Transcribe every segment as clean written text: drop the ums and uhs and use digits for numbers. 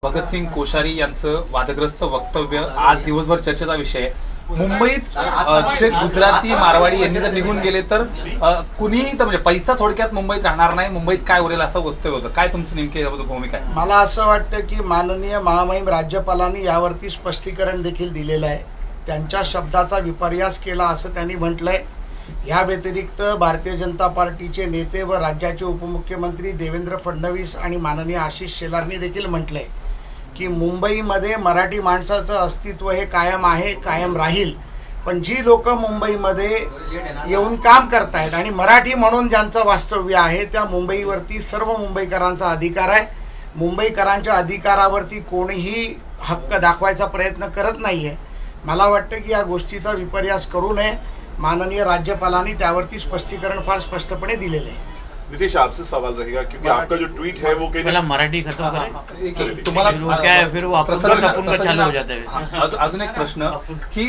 भगतसिंग कोश्यारी यांचं वादग्रस्त वक्तव्य आज दिवसभर चर्चेचा विषय आहे. मुंबईत जे गुजराती मारवाडी यांनी जर निघून गेले तर कुणीही म्हणजे पैसा थोडक्यात मुंबईत राहणार नाही, मुंबईत काय उरेल असं वक्तव्य होतं. काय तुमचं नेमकी याबद्दल भूमिका आहे? मला असं वाटतं की माननीय महामहिम राज्यपालांनी यावरती स्पष्टीकरण देखील दिलेलं आहे. त्यांच्या शब्दाचा विपर्यास केला असं त्यांनी म्हटलंय. या व्यतिरिक्त भारतीय जनता पार्टीचे नेते व राज्याचे उपमुख्यमंत्री देवेंद्र फडणवीस आणि माननीय आशिष शेलारनी देखील म्हटलंय की मुंबईमध्ये मराठी माणसाचं अस्तित्व हे कायम आहे, कायम राहील. पण जी लोक मुंबईमध्ये येऊन काम करतायत आणि मराठी म्हणून ज्यांचं वास्तव्य आहे त्या मुंबईवरती सर्व मुंबईकरांचा अधिकार आहे. मुंबईकरांच्या अधिकारावरती कोणीही हक्क दाखवायचा प्रयत्न करत नाहीये. मला वाटतं की या गोष्टीचा विपर्यास करू नये. माननीय राज्यपालांनी त्यावरती स्पष्टीकरण फार स्पष्टपणे दिलेले आहे. नीतीश, आपसे सवाल रहेगा क्योंकि आपका जो ट्वीट है वो पहला मराठी खत्म करें, तुम्हाला क्या है फिर वो आपण चालू हो जाता है. अजून एक प्रश्न की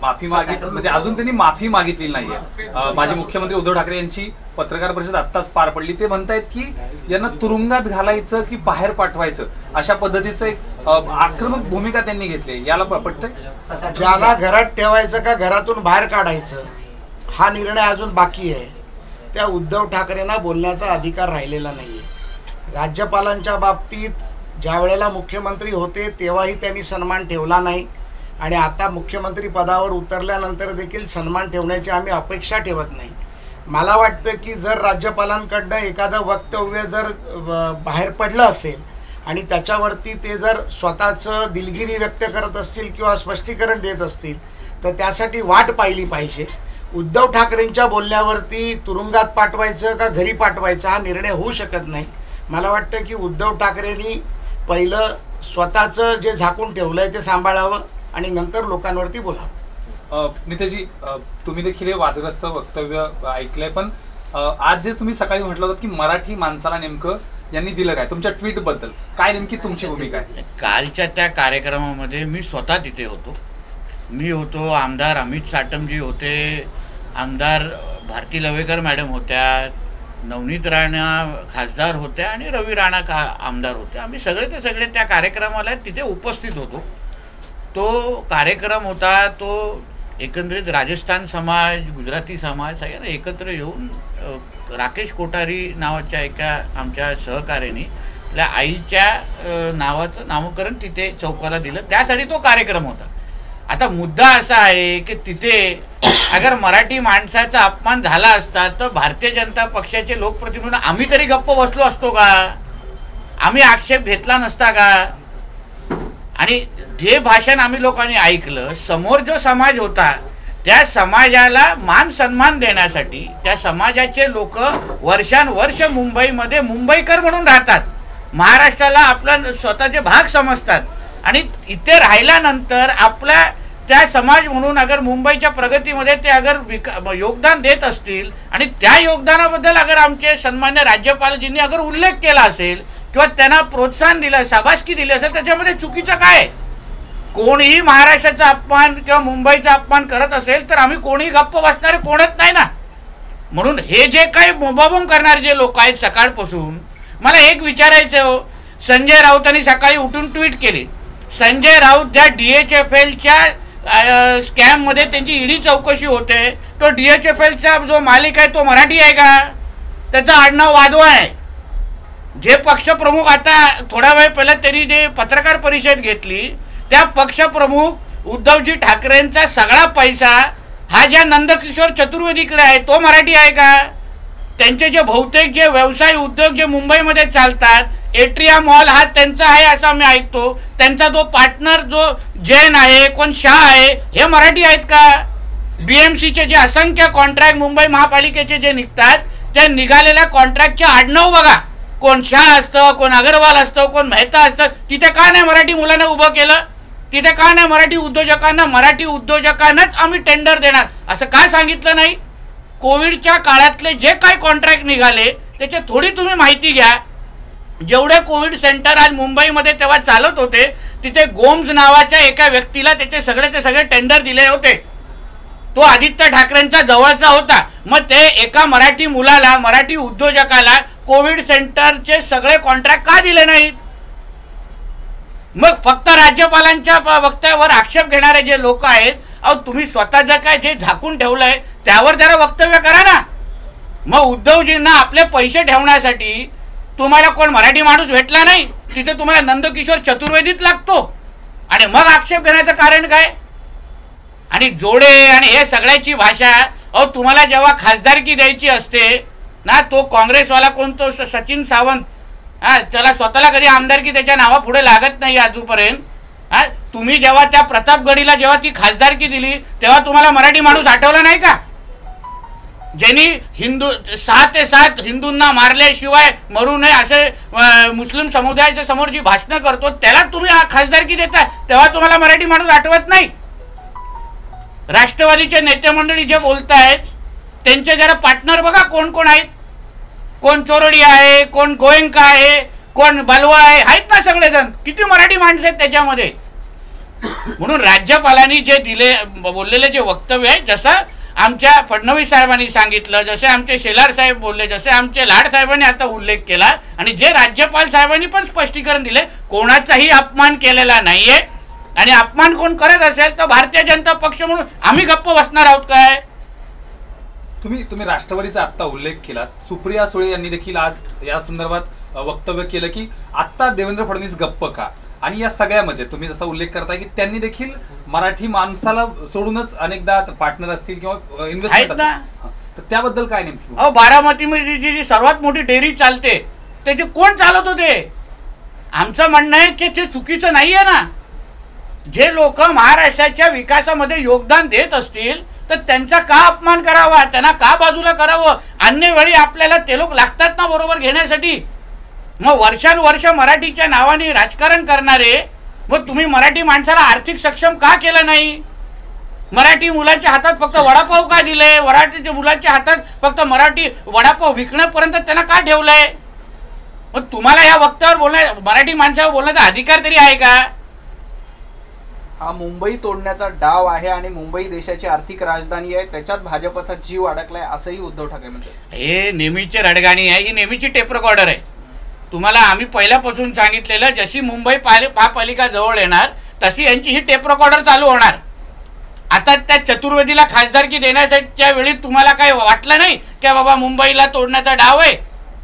माफी मागितली म्हणजे अजून त्यांनी माफी मागितलेली नाहीये. माजी मुख्यमंत्री उद्धव ठाकरे यांची पत्रकार परिषद आत्ताच पार पडली. ते म्हणतायत की यांना तुरुंगात घालायचं की बाहेर पाठवायचं अशा पद्धतीचं एक आक्रमक भूमिका त्यांनी घेतली. याला पटतंय? ज्याला घरात ठेवायचं का घरातून बाहेर काढायचं हा निर्णय अजून बाकी आहे. त्या उद्धव ठाकरेंना बोलण्याचा अधिकार राहिलेला नाहीये. राज्यपालांच्या बाबतीत ज्या वेळेला मुख्यमंत्री होते तेव्हाही त्यांनी सन्मान ठेवला नाही आणि आता मुख्यमंत्री पदावर उतरल्यानंतर देखील सन्मान ठेवण्याची आम्ही अपेक्षा ठेवत नाही. मला वाटतं की जर राज्यपालांकडनं एखादं वक्तव्य जर बाहेर पडलं असेल आणि त्याच्यावरती ते जर स्वतःचं दिलगिरी व्यक्त करत असतील किंवा स्पष्टीकरण देत असतील तर त्यासाठी वाट पाहिली पाहिजे. उद्धव ठाकरेंच्या बोलण्यावरती तुरुंगात पाठवायचं का घरी पाठवायचं हा निर्णय होऊ शकत नाही. मला वाटतं की उद्धव ठाकरेंनी पहिलं स्वतःचं जे झाकून ठेवलंय ते सांभाळावं आणि नंतर लोकांवरती बोलावं. नितेशजी, तुम्ही देखील हे वादग्रस्त वक्तव्य ऐकलंय, पण आज जे तुम्ही सकाळी म्हटलं होतं की मराठी माणसाला नेमकं यांनी दिलं काय, तुमच्या ट्विट बद्दल काय नेमकी तुमची भूमिका आहे? कालच्या त्या कार्यक्रमामध्ये मी स्वतः तिथे होतो. मी होतो, आमदार अमित साटमजी होते, आमदार भारती लवेकर मॅडम होत्या, नवनीत राणा खासदार होत्या आणि रवी राणा आमदार होते. आम्ही सगळे त्या कार्यक्रमाला तिथे उपस्थित होतो. तो कार्यक्रम होता तो एकंदरीत राजस्थान समाज, गुजराती समाज सगळ्यांना एकत्र येऊन राकेश कोठारी नावाच्या एका आमच्या सहकार्याने आपल्या आईच्या नावाचं नामकरण तिथे चौकाला दिलं. त्यासाठी तो कार्यक्रम होता. आता मुद्दा असा आहे की तिथे अगर मराठी माणसाचा अपमान झाला असता तर भारतीय जनता पक्षाचे लोकप्रतिनिधी आम्ही तरी गप्प बसलो असतो का? आम्ही आक्षेप घेतला नसता का? आणि जे भाषण आम्ही लोकांनी ऐकलं, समोर जो समाज होता त्या समाजाला मान सन्मान देण्यासाठी त्या समाजाचे लोक वर्षानुवर्ष मुंबईमध्ये मुंबईकर म्हणून राहतात, महाराष्ट्राला आपला स्वतःचे भाग समजतात आणि इथे राहिल्यानंतर आपल्या त्या समाज म्हणून अगर मुंबईच्या प्रगतीमध्ये ते अगर योगदान देत असतील आणि त्या योगदानाबद्दल अगर आमचे सन्मान्य राज्यपालजींनी अगर उल्लेख केला असेल किंवा त्यांना प्रोत्साहन दिलं, शाबासकी दिली असेल, त्याच्यामध्ये चुकीचं काय? कोणीही महाराष्ट्राचा अपमान किंवा मुंबईचा अपमान करत असेल तर आम्ही कोणीही गप्प बसणारे कोणच नाही ना. म्हणून हे जे काही बोंबाबोंब करणारे जे लोक आहेत सकाळपासून, मला एक विचारायचं हो, संजय राऊतांनी सकाळी उठून ट्विट केली. संजय राऊत ज्या DHFLच्या स्कॅम मध्ये त्यांची ईडी चौकशी होते, तो DHFLचा जो मालिक आहे तो मराठी आहे का? त्याचं आडनाव वाधवा आहे. जे पक्षप्रमुख आता थोडा वेळ पहिला त्यांनी जे पत्रकार परिषद घेतली त्या पक्षप्रमुख उद्धवजी ठाकरेंचा सगळा पैसा हा ज्या नंदकिशोर चतुर्वेदीकडे आहे तो मराठी आहे का? त्यांचे जे बहुतेक जे व्यवसाय उद्योग जे मुंबईमध्ये चालतात, एट्रिया मॉल हा त्यांचा आहे असं आम्ही ऐकतो. त्यांचा जो पार्टनर जो जैन आहे, कोण शाह आहे, हे मराठी आहेत का? BMCचे जे असंख्य कॉन्ट्रॅक्ट मुंबई महापालिकेचे जे निघतात त्या निघालेल्या कॉन्ट्रॅक्टचे आडनाव बघा, कोण शाह असतं, कोण अग्रवाल असतं, कोण मेहता असतं. तिथे का नाही मराठी मुलांना उभं केलं? तिथे का नाही मराठी उद्योजकांनाच आम्ही टेंडर देणार असं का सांगितलं नाही? कोविडच्या काळातले जे काही कॉन्ट्रॅक्ट निघाले त्याची थोडी तुम्ही माहिती घ्या. जेवढे कोविड सेंटर आज मुंबईमध्ये तेव्हा चालत होते तिथे गोम्स नावाच्या एका व्यक्तीला त्याचे सगळे टेंडर दिले होते. तो आदित्य ठाकरेंचा जवळचा होता. मग ते एका मराठी मुलाला, मराठी उद्योजकाला कोविड सेंटरचे सगळे कॉन्ट्रॅक्ट का दिले नाहीत? मग फक्त राज्यपालांच्या वक्तव्यावर आक्षेप घेणारे जे लोक आहेत, अहो तुम्ही स्वतः जर काय जे झाकून ठेवलंय त्यावर जरा वक्तव्य करा ना. मग उद्धवजींना आपले पैसे ठेवण्यासाठी तुम्हाला कोण मराठी माणूस भेटला नाही, तिथे तुम्हाला नंदकिशोर चतुर्वेदीत लागतो आणि मग आक्षेप घेण्याचं कारण काय? आणि जोडे आणि हे सगळ्याची भाषा, अहो तुम्हाला जेव्हा खासदारकी द्यायची असते ना, तो काँग्रेसवाला कोणतो सचिन सावंत, त्याला स्वतःला कधी आमदारकी त्याच्या नावापुढे लागत नाही अजूनपर्यंत. तुम्ही जेव्हा त्या प्रतापगडीला जेव्हा ती खासदारकी दिली तेव्हा तुम्हाला मराठी माणूस आठवला नाही का? ज्यांनी हिंदू 6 ते 7 हिंदूंना मारल्याशिवाय मरू नये असे मुस्लिम समुदायाच्या समोर जी भाषणं करतो त्याला तुम्ही खासदारकी देता, तेव्हा तुम्हाला मराठी माणूस आठवत नाही. राष्ट्रवादीचे नेते मंडळी जे बोलतायत त्यांचे जरा पार्टनर बघा कोण कोण आहेत. कोण चोरडी आहे, कोण गोयंका आहे, कोण बलवा आहे, आहेत ना सगळेजण. किती मराठी माणसं आहेत त्याच्यामध्ये. म्हणून राज्यपालांनी जे बोललेले जे वक्तव्य आहे, जसं आमच्या फडणवीस साहेबांनी सांगितलं, जसे आमचे शेलार साहेब बोलले, जसे आमचे लाड साहेबांनी आता उल्लेख केला आणि जे राज्यपाल साहेबांनी पण स्पष्टीकरण दिले, कोणाचाही अपमान केलेला नाहीये. आणि अपमान कोण करत असेल तर भारतीय जनता पक्ष म्हणून आम्ही गप्प बसणार आहोत काय? तुम्ही राष्ट्रवादीचा आता उल्लेख केला. सुप्रिया सुळे यांनी देखील आज या संदर्भात वक्तव्य केलं की आता देवेंद्र फडणवीस गप्प का, आणि या सगळ्यामध्ये तुम्ही जसा उल्लेख करताय की त्यांनी देखील मराठी माणसाला सोडूनच अनेकदा पार्टनर असतील किंवा इन्व्हेस्टमेंट असतील, तर त्याबद्दल काय नेमकी? बारामतीमध्ये जी सर्वात मोठी डेअरी चालते त्याचे कोण चालवत होते? आमचं म्हणणं आहे की ते चुकीचं नाहीये ना. जे लोक महाराष्ट्राच्या विकासामध्ये योगदान देत असतील तर त्यांचा का अपमान करावा, त्यांना का बाजूला करावं? अन्य वेळी आपल्याला ते लोक लागतात ना बरोबर घेण्यासाठी. मग वर्षानुवर्ष मराठीच्या नावाने राजकारण करणारे, मग तुम्ही मराठी माणसाला आर्थिक सक्षम का केलं नाही? मराठी मुलाच्या हातात फक्त वडापाव का दिले? मराठीच्या मुलाच्या हातात फक्त मराठी वडापाव विकण्यापर्यंत त्यांना का ठेवलंय? मग तुम्हाला या वक्त्यावर बोलण्या, मराठी माणसावर बोलण्याचा अधिकार तरी आहे का? हा मुंबई तोडण्याचा डाव आहे आणि मुंबई देशाची आर्थिक राजधानी आहे, त्याच्यात भाजपचा जीव अडकलाय असंही उद्धव ठाकरे म्हणतात. हे नेहमीची रडगाणी आहे, ही नेहमीची टेप रेकॉर्डर आहे. तुम्हाला आम्ही पहिल्यापासून सांगितलेलं, जशी मुंबई महापालिका जवळ येणार तशी यांची ही टेप रेकॉर्डर चालू होणार. आता त्या चतुर्वेदीला खासदारकी देण्याच्या वेळी तुम्हाला काय वाटलं नाही की बाबा मुंबईला तोडण्याचा डाव आहे?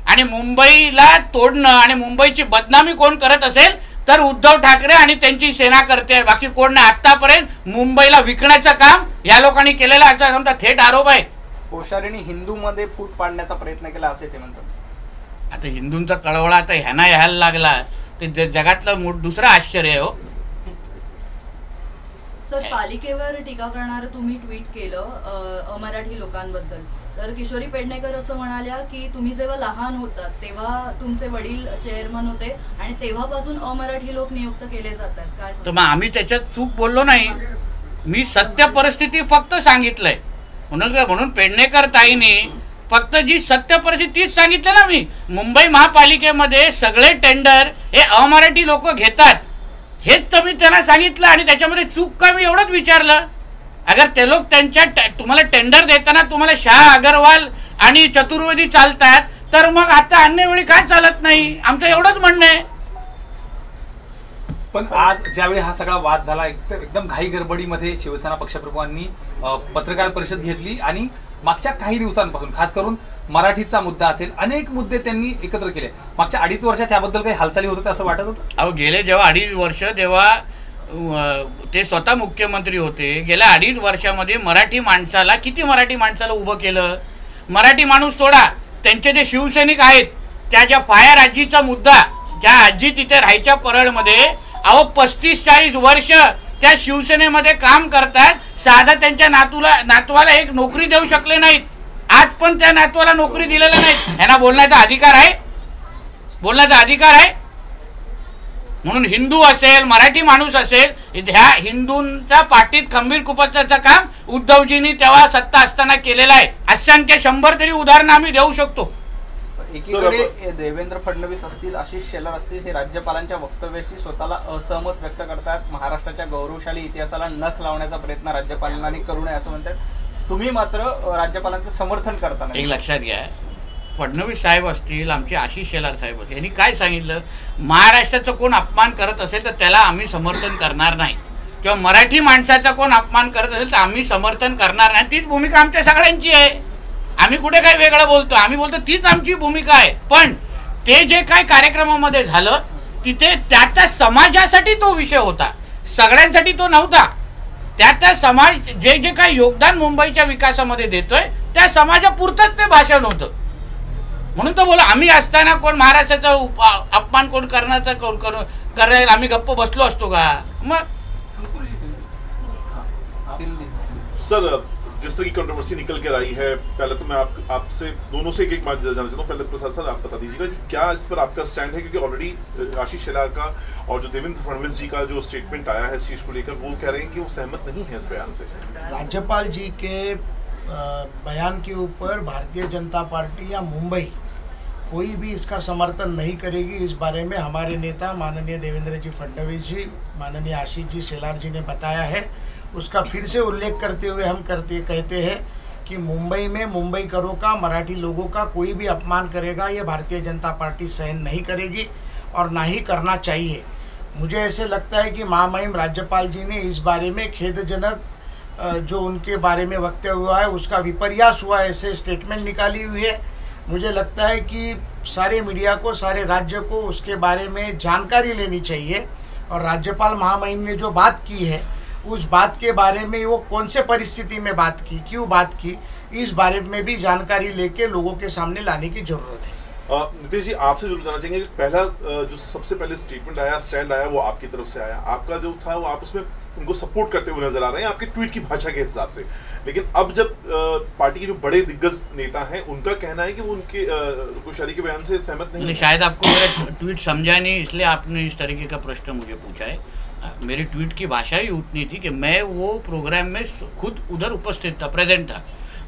आणि मुंबईला तोडणं आणि मुंबईची बदनामी कोण करत असेल तर उद्धव ठाकरे आणि त्यांची सेना करते, बाकी कोण नाही. आतापर्यंत मुंबईला विकण्याचं काम या लोकांनी केलेलं असा समजा थेट आरोप आहे. कोश्यारींनी हिंदूमध्ये फूट पाडण्याचा प्रयत्न केला असे ते म्हणतात. आता हिंदूंचा कळवळा आता ह्यांना यायला लागला ते जगातलं दुसरं आश्चर्य आहे. हो सर, पालिकेवर टीका करणारं तुम्ही ट्विट केलं अमराठी लोकांबद्दल. तर किशोरी पेडणेकर असं म्हणाल्या की तुम्ही जेव्हा लहान होतात तेव्हा तुमचे वडील चेअरमन होते आणि तेव्हापासून अमराठी लोक नियुक्त केले जातात, काय? तर मग आम्ही त्याच्यात चूक बोललो नाही. मी सत्य परिस्थिती फक्त सांगितलंय. म्हणून पेडणेकर ताईने फक्त जी सत्य परिस्थिती तीच सांगितलं ना. मी मुंबई महापालिकेमध्ये सगळे टेंडर हे अमराठी लोक घेतात हेच तर मी त्यांना सांगितलं. आणि त्याच्यामध्ये चूक का मी एवढंच विचारलं. अगर ते लोक त्यांच्या तुम्हाला टेंडर देताना तुम्हाला शाह अग्रवाल आणि चतुर्वेदी चालतात तर मग आता अन्य वेळी काय चालत नाही? आमचं एवढंच म्हणणं आहे. पण आज ज्यावेळी हा सगळा वाद झाला एकदम घाई गडबडीमध्ये शिवसेना पक्षप्रमुखांनी पत्रकार परिषद घेतली आणि मागच्या काही दिवसांपासून खास करून मराठीचा मुद्दा असेल अनेक मुद्दे त्यांनी एकत्र केले. मागच्या 2.5 वर्षात त्याबद्दल काही हालचाली होत असं वाटत होतं? अहो गेले जेव्हा 2.5 वर्ष तेव्हा ते स्वतः मुख्यमंत्री होते. गेल्या 2.5 वर्षामध्ये मराठी माणसाला किती मराठी माणसाला उभं केलं? मराठी माणूस सोडा, त्यांचे जे शिवसैनिक आहेत त्या ज्या फायर आजीचा मुद्दा, ज्या आजी तिथे राहायच्या परळमध्ये, अहो 35-40 वर्ष त्या शिवसेनेमध्ये काम करतात. साधा त्यांच्या नातवाला एक नोकरी देऊ शकले नाहीत. आज पण त्या नातवाला नोकरी दिलेला नाही. यांना बोलण्याचा अधिकार आहे? बोलण्याचा अधिकार आहे? म्हणून हिंदू असेल मराठी माणूस असेल, ह्या हिंदूंचा पाठीत खंबीर खुपसण्याचं काम उद्धवजींनी तेव्हा सत्ता असताना केलेलं आहे. असंख्य 100 तरी उदाहरणं आम्ही देऊ शकतो. एकीकडे देवेंद्र फडणवीस असतील, आशिष शेलार असतील, हे राज्यपालांच्या वक्तव्याशी स्वतःला असहमत व्यक्त करतात. महाराष्ट्राच्या गौरवशाली इतिहासाला नख लावण्याचा प्रयत्न राज्यपालांनी करू नये असं म्हणतात. तुम्ही मात्र राज्यपालांचं समर्थन करताना. एक लक्षात घ्या, फडणवीस साहेब असतील, आमचे आशिष शेलार साहेब असतील, यांनी काय सांगितलं, महाराष्ट्राचा कोण अपमान करत असेल तर त्याला आम्ही समर्थन करणार नाही, किंवा मराठी माणसाचा कोण अपमान करत असेल तर आम्ही समर्थन करणार नाही. तीच भूमिका आमच्या सगळ्यांची आहे. आम्ही कुठे काही वेगळं बोलतो, आम्ही बोलतो तीच आमची भूमिका आहे. पण ते जे काय कार्यक्रमामध्ये झालं तिथे त्या समाजासाठी तो विषय होता, सगळ्यांसाठी तो नव्हता. त्या समाज जे जे काही योगदान मुंबईच्या विकासामध्ये देतोय त्या समाजापुरतंच ते भाषण होतं. म्हणून तो बोला आम्ही असताना कोण महाराष्ट्राचा अपमान कोण करण्याचा करायला आम्ही गप्प बसलो असतो का. मग सर, जिस तरह की कंट्रोवर्सी निकल कर आई है, पहले तो मैं आपसे दोनों से एक बात जानना चाहता हूँ. पहले प्रसाद सर आप बता दीजिएगा कि क्या इस पर आपका स्टैंड है, क्योंकि ऑलरेडी आशीष शेलार का और जो देवेंद्र फडणवीस जी का जो स्टेटमेंट आया है इस चीज को लेकर, वो कह रहे हैं कि वो सहमत नहीं है इस बयान से. राज्यपाल जी के बयान के ऊपर भारतीय जनता पार्टी या मुंबई कोई भी इसका समर्थन नहीं करेगी. इस बारे में हमारे नेता माननीय देवेंद्र जी फडणवीस जी, माननीय आशीष जी शेलार जी ने बताया है. उसका फिर से उल्लेख करते हुए हम कहते हैं कि मुंबई में मुंबईकरों का, मराठी लोगों का कोई भी अपमान करेगा ये भारतीय जनता पार्टी सहन नहीं करेगी और ना ही करना चाहिए. मुझे ऐसे लगता है कि महामहिम राज्यपाल जी ने इस बारे में खेदजनक जो उनके बारे में वक्तव्य हुआ है उसका विपर्यास हुआ ऐसे स्टेटमेंट निकाली हुई है. मुझे लगता है कि सारे मीडिया को, सारे राज्य को उसके बारे में जानकारी लेनी चाहिए और राज्यपाल महामहिम ने जो बात की है उस बात के बारे में वो कौन से परिस्थिति में बात की, क्यों बात की, इस बारे में भी जानकारी लेके लोगों के सामने लाने की जरूरत है. नितेश जी, आपसे जरूर जानना चाहेंगे, पहला जो सबसे पहले स्टेटमेंट आया, स्टैंड आया, वो आपकी तरफ से आया. आपका जो था वो आप उसमें उनको सपोर्ट करते हुए नजर आ रहे हैं आपके ट्वीट की भाषा के हिसाब से. लेकिन अब जब पार्टी के जो बड़े दिग्गज नेता हैं उनका कहना है कि वो उनके कोश्यारी के बयान से सहमत नहीं. शायद आपको मेरा ट्वीट समझा नहीं, इसलिए आपने इस तरीके का प्रश्न मुझे पूछा है. मेरी ट्वीट की भाषा ही उतनी थी कि मैं वो प्रोग्राम में खुद उधर उपस्थित था, प्रेजेंट था.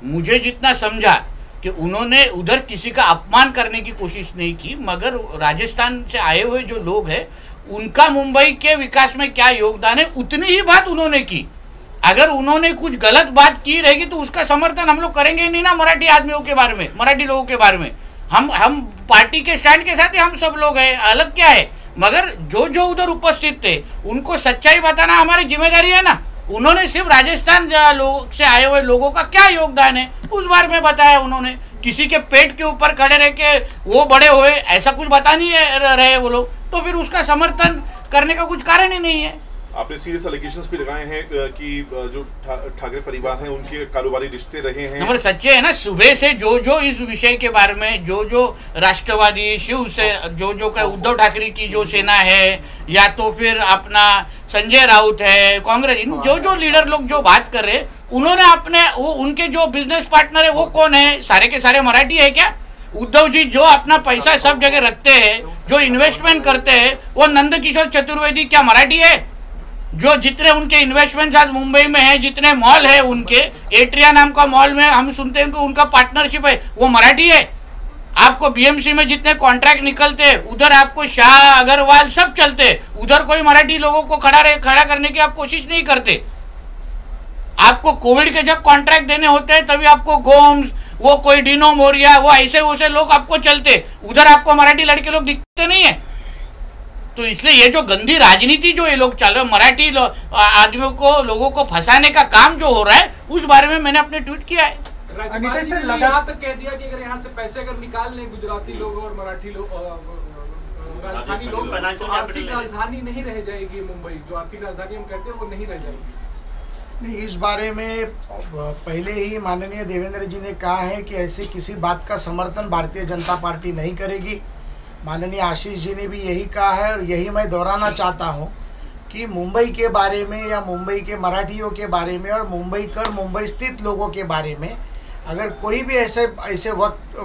मुझे जितना समझा कि उन्होंने उधर किसी का अपमान करने की कोशिश नहीं की, मगर राजस्थान से आए हुए जो लोग हैं उनका मुंबई के विकास में क्या योगदान है उतनी ही बात उन्होंने की. अगर उन्होंने कुछ गलत बात की रहेगी तो उसका समर्थन हम लोग करेंगे ही नहीं ना. मराठी आदमियों के बारे में, मराठी लोगों के बारे में हम पार्टी के स्टैंड के साथ ही हम सब लोग हैं, अलग क्या है. मगर जो उधर उपस्थित थे उनको सच्चाई बताना हमारी जिम्मेदारी है ना. उन्होंने सिर्फ राजस्थान से आए हुए लोगों का क्या योगदान है उस बारे में बताया. उन्होंने किसी के पेट के ऊपर खड़े रह के वो बड़े हुए ऐसा कुछ बता नहीं रहे वो लोग, तो फिर उसका समर्थन करने का कुछ कारण ही नहीं है. आपने सीरियस एलिगेशंस भी लगाए हैं कि जो ठाकरे परिवार हैं उनके कारोबारी रिश्ते रहे हैं. नंबर सच्चे है ना. सुबह से जो इस विषय के बारे में जो राष्ट्रवादी शिव से जो उद्धव ठाकरे की जो सेना है या तो फिर अपना संजय राउत है, कांग्रेस, जो लीडर लोग जो बात कर रहे उन्होंने अपने वो उनके जो बिजनेस पार्टनर है वो कौन है, सारे के सारे मराठी है क्या. उद्धव जी जो अपना पैसा सब जगह रखते हैं, जो इन्वेस्टमेंट करते हैं, वो नंदकिशोर चतुर्वेदी क्या मराठी है. जो जितने उनके इन्वेस्टमेंट आज मुंबई में है, जितने मॉल है उनके, एट्रिया नाम का मॉल में हम सुनते हैं कि उनका पार्टनरशिप है, वो मराठी है. आपको बीएमसी में जितने कॉन्ट्रैक्ट निकलते उधर आपको शाह अग्रवाल सब चलते, उधर कोई मराठी लोगों को खड़ा करने की आप कोशिश नहीं करते. आपको कोविड के जब कॉन्ट्रैक्ट देने होते हैं तभी आपको गोम्स, वो कोई डिनो मोरिया, वो ऐसे वैसे लोग आपको चलते, उधर आपको मराठी लड़के लोग दिखते नहीं है. तो इसलिए ये जो गंदी राजनीति जो ये लोग चल रहे, मराठी आदमियों को, लोगों को फंसाने का काम जो हो रहा है उस बारे में मैंने अपने ट्वीट किया है. अनिता जी ने यहाँ तक कह दिया कि अगर यहाँ से पैसे अगर निकाल लें गुजराती लोग और मराठी लोग, राजस्थानी लोग, तो आर्थिक राजधानी नहीं रह जाएगी मुंबई. जो आर्थिक राजधानी हम कहते हैं वो नहीं रह जाएगी. नहीं, इस बारे में पहले ही माननीय देवेंद्र जी ने कहा है कि ऐसे किसी बात का समर्थन भारतीय जनता पार्टी नहीं करेगी. माननीय आशीष जी ने भी यही कहा है और यही मैं दोहराना चाहता हूं कि मुंबई के बारे में या मुंबई के मराठियों के बारे में और मुंबई स्थित लोगों के बारे में अगर कोई भी ऐसे वक्त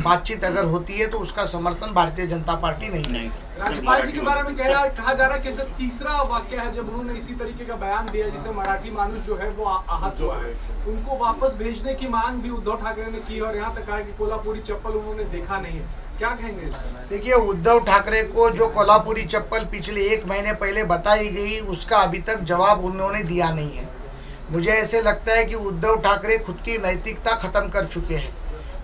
बातचीत अगर होती है तो उसका समर्थन भारतीय जनता पार्टी नहीं. राज्यपाल जी के बारे में कहा जा रहा है कि सर तीसरा वाक्य है जब उन्होंने इसी तरीके का बयान दिया जिसे मराठी मानुष जो है वो आहत हुआ है, उनको वापस भेजने की मांग भी उद्धव ठाकरे ने की और यहाँ तक कहा कि कोल्हापुरी चप्पल उन्होंने देखा नहीं है. क्या कहेंगे इसका? देखिए, उद्धव ठाकरे को जो कोल्हापुरी चप्पल पिछले 1 महीने पहले बताई गई उसका अभी तक जवाब उन्होंने दिया नहीं है. मुझे ऐसे लगता है कि उद्धव ठाकरे खुद की नैतिकता खत्म कर चुके हैं.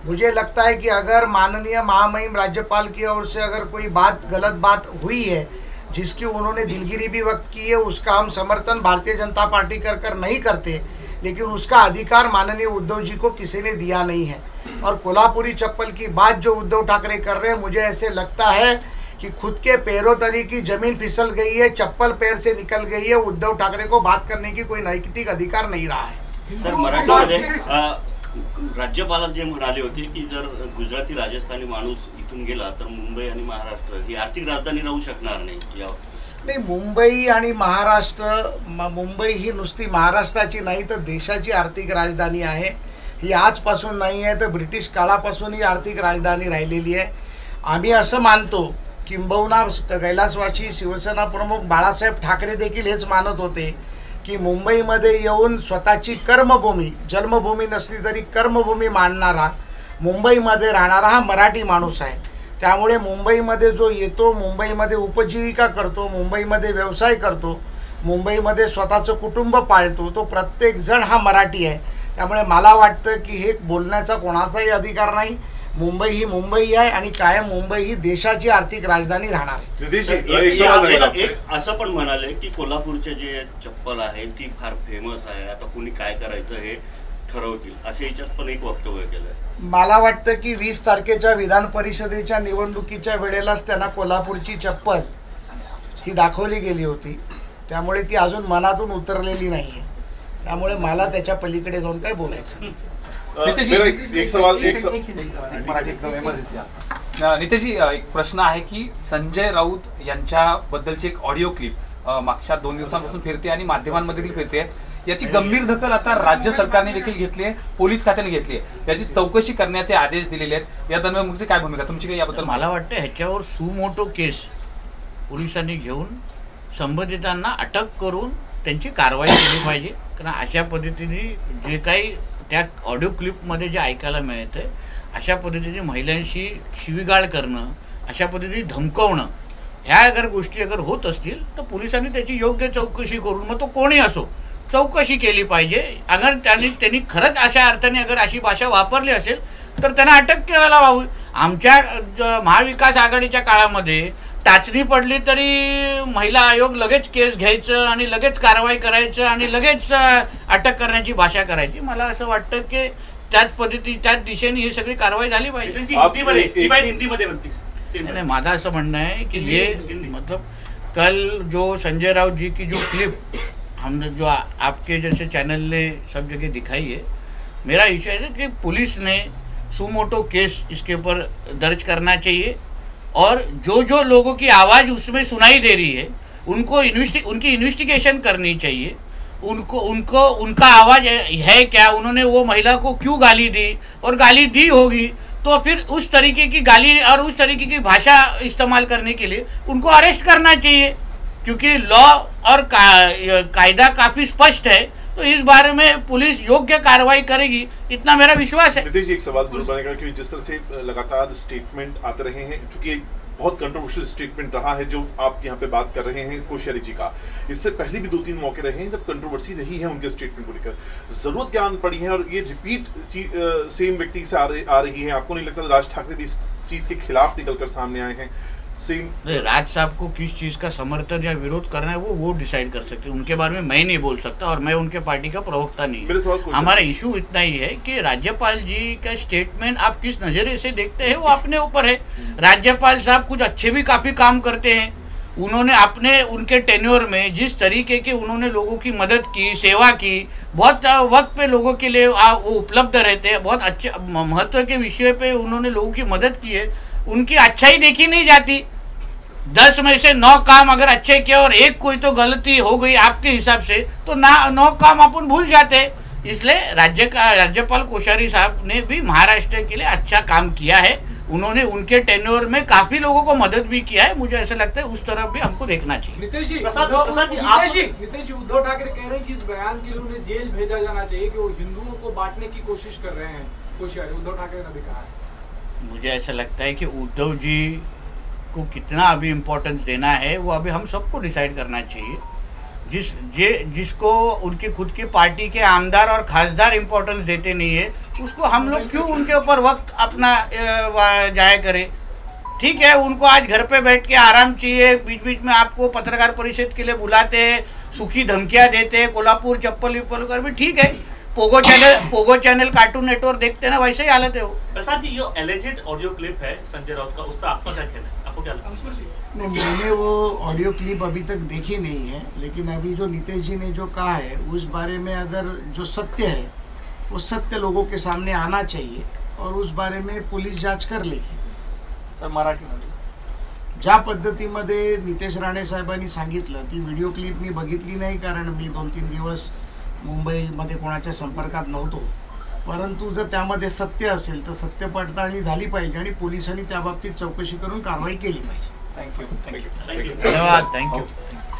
मुझे लगता है कि अगर माननीय महामहिम राज्यपाल की ओर से अगर कोई बात गलत बात हुई है जिसकी उन्होंने दिलगिरी भी व्यक्त की है, उसका हम समर्थन भारतीय जनता पार्टी कर नहीं करते, लेकिन उसका अधिकार माननीय उद्धव जी को किसी ने दिया नहीं है। और कोल्हापुरी चप्पल की बात जो उद्धव ठाकरे कर रहे हैं, मुझे ऐसे लगता है कि खुद के पैरों तले की जमीन फिसल गई है, चप्पल पैर से निकल गई है। उद्धव ठाकरे को बात करने की कोई नैतिक अधिकार नहीं रहा है। सर, मराठीमध्ये राज्यपाल जे म्हणाले होते की जर गुजराती राजस्थानी माणूस इथून गेला तर मुंबई आणि महाराष्ट्र ही आर्थिक राजधानी राहू शकणार नाही। नाही, मुंबई आणि महाराष्ट्र, मुंबई ही नुसती महाराष्ट्राची नाही तर देशाची आर्थिक राजधानी आहे। ही आजपासून नाही आहे तर ब्रिटिश काळापासून ही आर्थिक राजधानी राहिलेली आहे। आम्ही असं मानतो, किंबहुना कैलासवासी शिवसेना प्रमुख बाळासाहेब ठाकरे देखील हेच मानत होते की मुंबईमध्ये येऊन स्वतःची कर्मभूमी, जन्मभूमी नसली तरी कर्मभूमी मानणारा, मुंबईमध्ये राहणारा हा मराठी माणूस आहे। त्यामुळे मुंबईमध्ये जो येतो, मुंबईमध्ये उपजीविका करतो, मुंबईमध्ये व्यवसाय करतो, मुंबईमध्ये स्वतःचं कुटुंब पाळतो, तो प्रत्येक जण हा मराठी आहे। त्यामुळे मला वाटतं की हे बोलण्याचा कोणाचाही अधिकार नाही। मुंबई ही मुंबई आहे आणि कायम मुंबई ही देशाची आर्थिक राजधानी राहणार आहे। एक असं पण म्हणाले की कोल्हापूरचे जे चप्पल आहे ती फार फेमस आहे, आता कोणी काय करायचं हे ठरवतील, असे याच्यात पण एक वक्तव्य केलंय। मला वाटतं की 20 तारखेच्या विधान परिषदेच्या निवडणुकीच्या वेळेलाच त्यांना कोल्हापूरची चप्पल ही दाखवली गेली होती, त्यामुळे ती अजून मनातून उतरलेली नाहीये। त्यामुळे मला त्याच्या पलीकडे जाऊन काय बोलायचं। एक सवाल नितेशजी, एक प्रश्न आहे की संजय राऊत यांच्याबद्दलची एक ऑडिओ क्लिप मागच्या 2 दिवसांपासून फिरते आणि माध्यमांमध्ये देखील फिरते। याची गंभीर दखल आता राज्य सरकारने देखील घेतली आहे, पोलीस खात्याने घेतली आहे, याची चौकशी करण्याचे आदेश दिलेले आहेत। या दरम्यान काय भूमिका तुमची काही याबद्दल? मला वाटतं ह्याच्यावर सुमोटो केस पोलिसांनी घेऊन संबंधितांना अटक करून त्यांची कारवाई केली पाहिजे। कारण अशा पद्धतीने जे काही त्या ऑडिओ क्लिपमध्ये जे ऐकायला मिळतं, अशा पद्धतीने महिलांशी शिवीगाळ करणं, अशा पद्धतीने धमकवणं, ह्या अगर गोष्टी अगर होत असतील तर पोलिसांनी त्याची योग्य चौकशी करून, मग तो कोणी असो, चौकशी केली पाहिजे। अगर त्यांनी खरंच अशा अर्थाने अगर अशी भाषा वापरली असेल तर त्यांना अटक करायला हवी। आमच्या महाविकास आघाडीच्या काळामध्ये टाचणी पडली तरी महिला आयोग लगेच केस घ्यायचं आणि लगेच कारवाई करायचं आणि लगेच अटक करण्याची भाषा करायची। मला असं वाटतं की त्याच पद्धती त्याच दिशेने ही सगळी कारवाई झाली पाहिजे। हिंदीमध्ये माझं असं म्हणणं आहे कि ये मतलब कल जो संजय राउत जी की जो क्लिप हमने जो आपके जैसे चैनल ने सब जगह दिखाई है, मेरा इशू है कि पुलिस ने सुमोटो केस इसके ऊपर दर्ज करना चाहिए और जो लोगों की आवाज़ उसमें सुनाई दे रही है उनकी इन्वेस्टिगेशन करनी चाहिए। उनका आवाज़ है क्या, उन्होंने वो महिला को क्यों गाली दी, और गाली दी होगी तो फिर उस तरीके की गाली और उस तरीके की भाषा इस्तेमाल करने के लिए उनको अरेस्ट करना चाहिए, क्योंकि लॉ और कायदा काफ़ी स्पष्ट है। तो इस बारे में पुलिस योग्य कार्रवाई करेगी, इतना मेरा विश्वास है। नितेश जी, एक सवाल जरूर बनेगा कि जिस तरह से लगातार स्टेटमेंट आते रहे हैं, चूंकि बहुत कंट्रोवर्शियल स्टेटमेंट रहा है जो आप यहाँ पे बात कर रहे हैं कोश्यारी जी का, इससे पहले भी 2-3 मौके रहे हैं जब कंट्रोवर्सी रही है उनके स्टेटमेंट को लेकर, जरूरत क्या पड़ी है और ये रिपीट सेम व्यक्ति से आ रही है। आपको नहीं लगता राज ठाकरे भी इस चीज के खिलाफ निकलकर सामने आए हैं? राज साहब को किस चीज का समर्थन या विरोध करना है वो डिसाइड कर सकते हैं, उनके बारे में मैं नहीं बोल सकता और मैं उनके पार्टी का प्रवक्ता नहीं। हमारा इशू इतना ही है कि राज्यपाल जी का स्टेटमेंट आप किस नजरिए से देखते हैं वो अपने ऊपर है। राज्यपाल साहब कुछ अच्छे भी काफी काम करते हैं, उन्होंने अपने उनके टेन्योर में जिस तरीके के उन्होंने लोगों की मदद की, सेवा की, बहुत वक्त पे लोगों के लिए वो उपलब्ध रहते हैं, बहुत अच्छे महत्व के विषय पे उन्होंने लोगों की मदद की है, उनकी अच्छाई देखी नहीं जाती। 10 में से 9 काम अगर अच्छे किए और एक कोई तो गलती हो गई आपके हिसाब से तो 9 काम अपन भूल जाते। इसलिए राज्यपाल कोश्यारी साहब ने भी महाराष्ट्र के लिए अच्छा काम किया है, उन्होंने उनके टेन्योर में काफी लोगों को मदद भी किया है। मुझे ऐसा लगता है उस तरफ भी हमको देखना चाहिए। नितेश जी, उद्धव ठाकरे कह रहे हैं कि इस बयान के लिए उन्हें जेल भेजा जाना चाहिए कि वो हिंदुओं को बांटने की कोशिश कर रहे हैं। कोश्यारी उद्धव ठाकरे ने भी कहा है। मुझे ऐसा लगता है कि उद्धव जी को कितना अभी इम्पोर्टेंस देना है वो अभी हम सबको डिसाइड करना चाहिए। जिसको उनकी खुद की पार्टी के आमदार और खासदार इम्पोर्टेंस देते नहीं है, उसको हम लोग क्यों उनके ऊपर वक्त अपना जाया करें। ठीक है, उनको आज घर पे बैठ के आराम चाहिए, बीच बीच में आपको पत्रकार परिषद के लिए बुलाते हैं, सूखी धमकियां देते हैं, कोल्हापुर चप्पल विप्पल कर भी ठीक है। पोगो चैनल कार्टून नेटवर्क देखते हैं ना, वैसे ही हालत है वो। प्रसाद जी, ये एलिजेड ऑडियो क्लिप है संजय राउत का, उस पर आपका क्या कहना है, आपको क्या लगता है? नहीं, मैंने वो ऑडियो क्लिप अभी तक देखी नहीं है, लेकिन अभी जो नीतीश जी ने जो कहा है उस बारे में अगर जो सत्य है वो सत्य लोगों के सामने आना चाहिए और उस बारे में पुलिस जांच कर लेगी। सर, मराठीमध्ये ज्या पद्धतीमध्ये नितेश राणे साहेबांनी सांगितलं ती व्हिडिओ क्लिप मी बघितली नाही, कारण मी 2-3 दिवस मुंबईमध्ये कोणाच्या संपर्कात नव्हतो, परंतु जर त्यामध्ये सत्य असेल तर सत्य पडताळणी झाली पाहिजे आणि पोलिसांनी त्या बाबतीत चौकशी करून कारवाई केली पाहिजे। थँक्यू. धन्यवाद, थँक्यू.